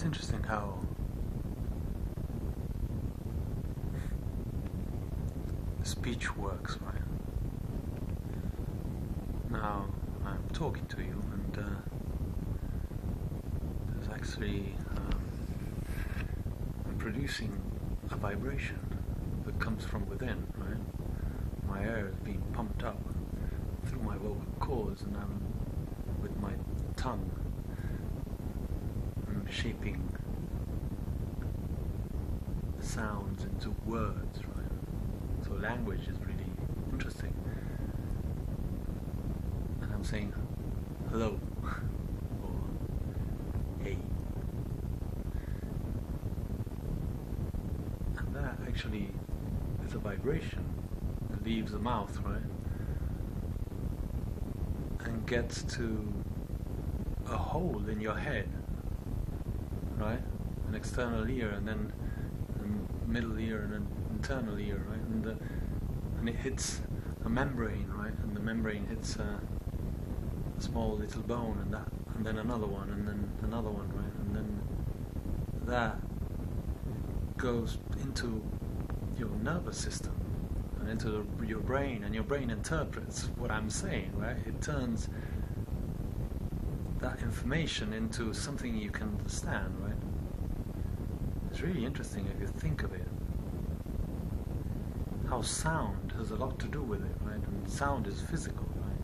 interesting how speech works, right? Now I'm talking to you, and there's actually I'm producing a vibration that comes from within, right? My air is being pumped up through my vocal cords, and I'm with my tongue, I'm shaping sounds into words, right? So language is really interesting. And I'm saying hello or hey. And that actually is a vibration that leaves the mouth, right? And gets to a hole in your head, right? An external ear, and then a middle ear, and an internal ear, right? And it hits a membrane, right? And the membrane hits a small little bone, and then another one, and then another one, right? And then that goes into your nervous system and into your brain, and your brain interprets what I'm saying, right? It turns that information into something you can understand, right? It's really interesting if you think of it. How sound has a lot to do with it, right? And sound is physical, right?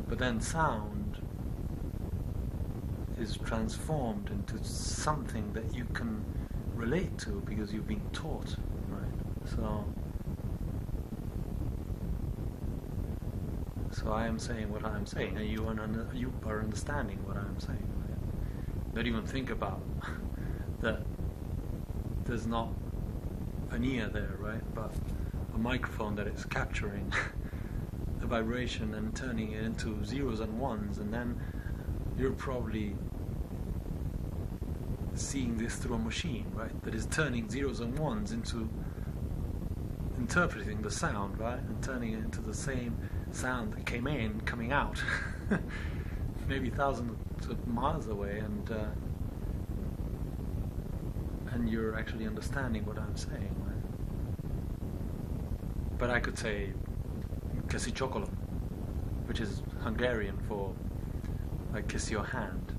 But then sound is transformed into something that you can relate to because you've been taught, right? So I am saying what I am saying, and you are understanding what I am saying, right? Don't even think about that. There's not an ear there, right? But a microphone that is capturing the vibration and turning it into zeros and ones, and then you're probably seeing this through a machine, right? That is turning zeros and ones into interpreting the sound, right? And turning it into the same sound that came in, coming out, maybe thousands of miles away, and you're actually understanding what I'm saying, right? But I could say "kesi chocolate," which is Hungarian for "I kiss your hand,"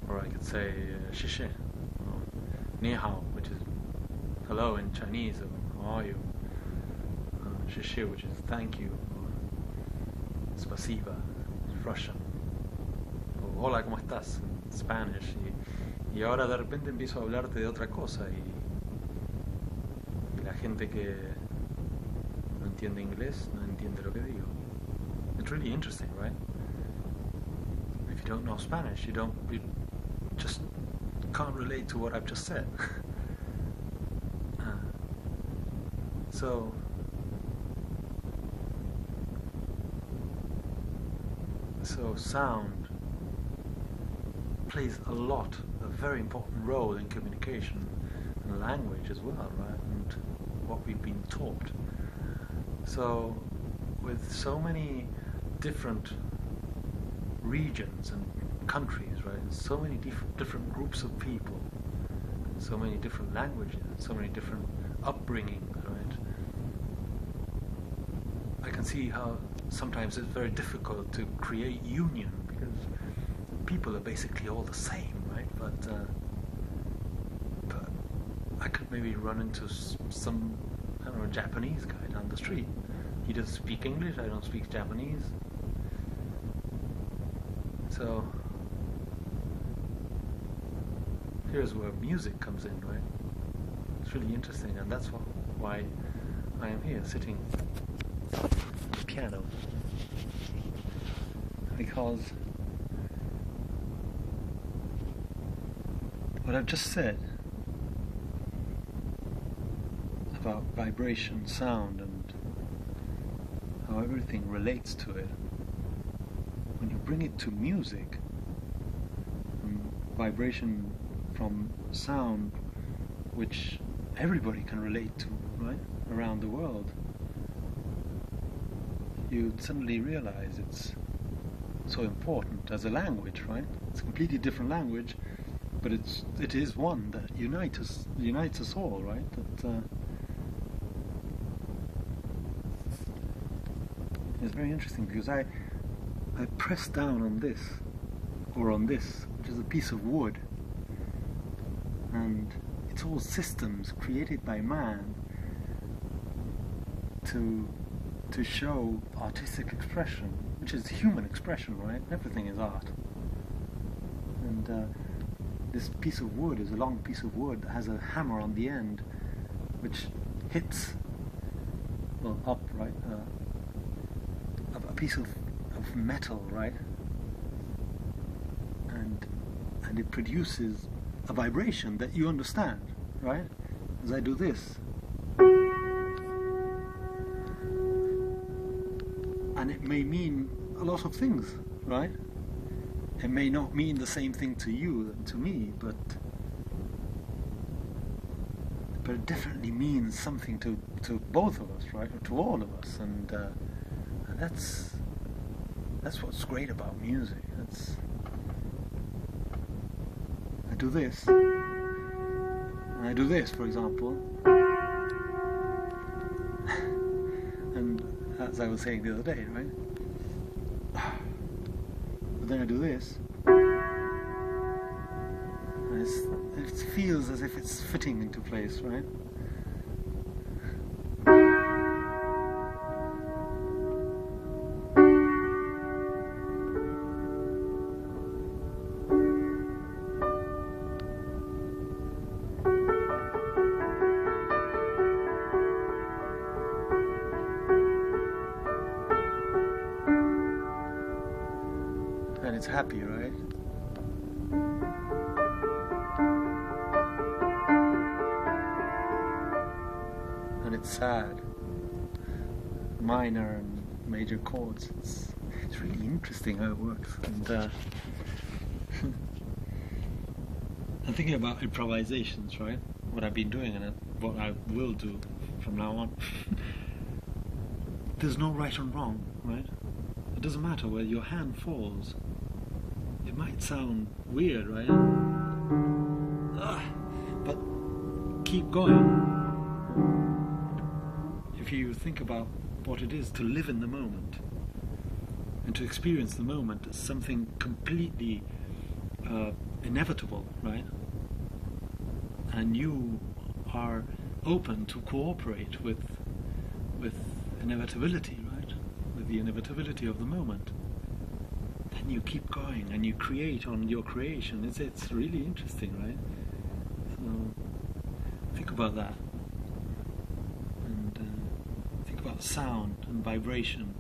or I could say "shishe," or "ni hao," which is hello in Chinese, or how are you? "Shishe," which is thank you, or "spasiba," is Russian, or "hola, ¿cómo estás?" in Spanish. Y ahora de repente empiezo a hablarte de otra cosa, y la gente que no entiende inglés no entiende lo que digo. It's really interesting, right? If you don't know Spanish, you just can't relate to what I've just said. So sound plays a very important role in communication and language as well, right? And what we've been taught. So with so many different regions and countries, right? And so many different groups of people, so many different languages, so many different upbringings, right? I can see how sometimes it's very difficult to create union because people are basically all the same, right? But I could maybe run into some, I don't know, Japanese guy down the street. He doesn't speak English, I don't speak Japanese. So here's where music comes in, right? It's really interesting, and that's why I am here sitting at the piano. Because what I've just said about vibration, sound, and how everything relates to it, when you bring it to music, vibration from sound, which everybody can relate to, right, around the world, you suddenly realize it's so important as a language, right? It's a completely different language, but it is one that unites us all, right? That is very interesting, because I pressed down on this, which is a piece of wood, and it's all systems created by man to show artistic expression, which is human expression, right? Everything is art. And this piece of wood is a long piece of wood that has a hammer on the end, which hits, well, up, right? A piece of metal, right? And it produces a vibration that you understand, right? As I do this. And it may mean a lot of things, right? It may not mean the same thing to you and to me, but it definitely means something to both of us, right? Or to all of us, and that's what's great about music. I do this, and I do this, for example, and as I was saying the other day, right? But then I do this, and it feels as if it's fitting into place, right? And it's happy, right? And it's sad. Minor and major chords. It's really interesting how it works. And I'm thinking about improvisations, right? What I've been doing and what I will do from now on. There's no right and wrong, right? It doesn't matter where your hand falls. It might sound weird, right? But keep going. If you think about what it is to live in the moment and to experience the moment as something completely inevitable, right? And you are open to cooperate with inevitability, right? With the inevitability of the moment. Then you keep going and you create on your creation. It's really interesting, right? So think about that, and think about sound and vibration,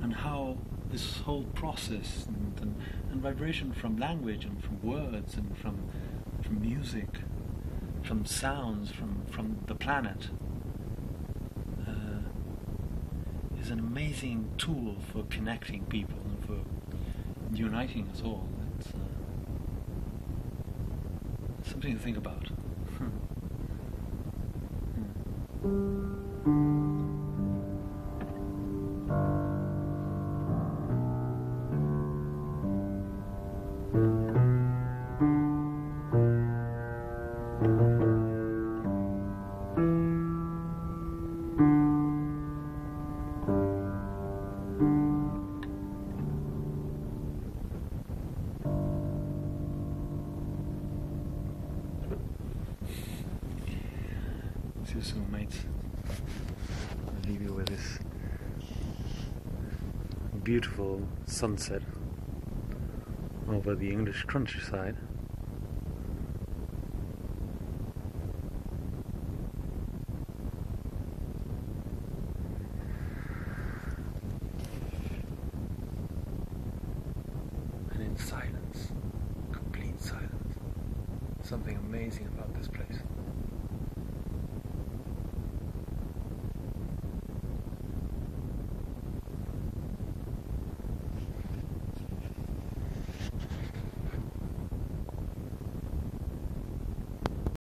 and how this whole process and vibration from language and from words and from music, from sounds, from the planet, is an amazing tool for connecting people and for uniting us all. It's something to think about. See you soon, mates. I'll leave you with this beautiful sunset over the English countryside. And in silence, complete silence. Something amazing about this place.